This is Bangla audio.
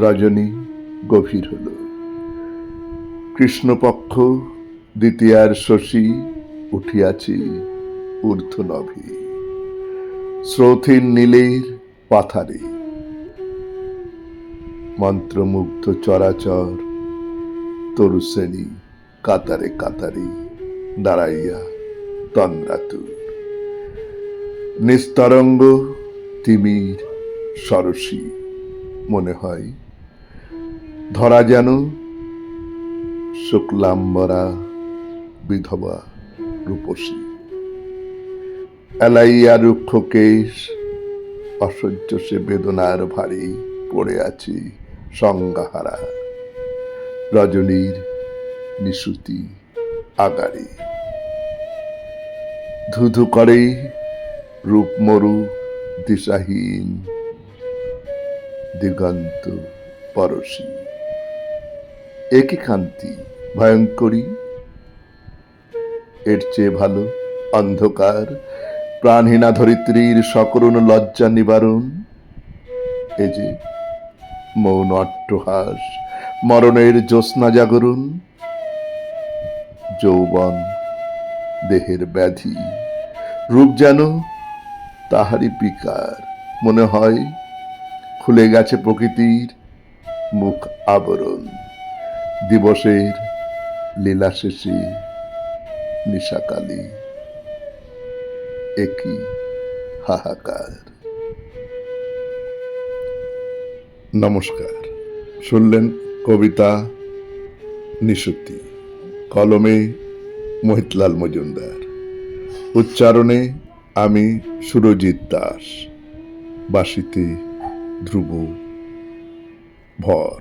রজনী গভীর হল। কৃষ্ণপক্ষ দ্বিতীয়ার শশী উঠিয়াছি ঊর্ধ্ব নভে, স্রোথীর নীলের পাথারে মন্ত্রমুগ্ধ চরাচর তরুশ্রেণী কাতারে কাতারে দাঁড়াইয়া তন্দ্রাতুর। নিস্তরঙ্গ তিমির সরসী মনে হয়, ধরা যেন শুক্লাম্বরা বিধবা রূপসী। এলাইয়া রুক্ষ কেশ অসহ্য সে বেদনার ভারী পড়ে আছি সংজ্ঞাহারা। রজনীর নিশুতি আগারে ধুধু করে রূপমরু দিশাহীন দিগন্ত পরশী। একই কান্তি ভয়ঙ্করী, এর চেয়ে ভালো অন্ধকার প্রাণহীনা ধরিত্রীর সকরুণ লজ্জা নিবারণ। এ যে মৌন অট্টহাস মরণের জ্যোৎস্না জাগরণ। যৌবন দেহের ব্যাধি, রূপ যেন তাহারই বিকার। মনে হয় খুলে গেছে প্রকৃতির মুখ আবরণ। দিবসের লীলা শেষে নিশাকালী একই হাহাকার। নমস্কার। শুনলেন কবিতা নিশুতি, কলমে মোহিতলাল মজুমদার, উচ্চারণে আমি সুরজিৎ দাস, বাঁশিতে ধ্রুব ভর।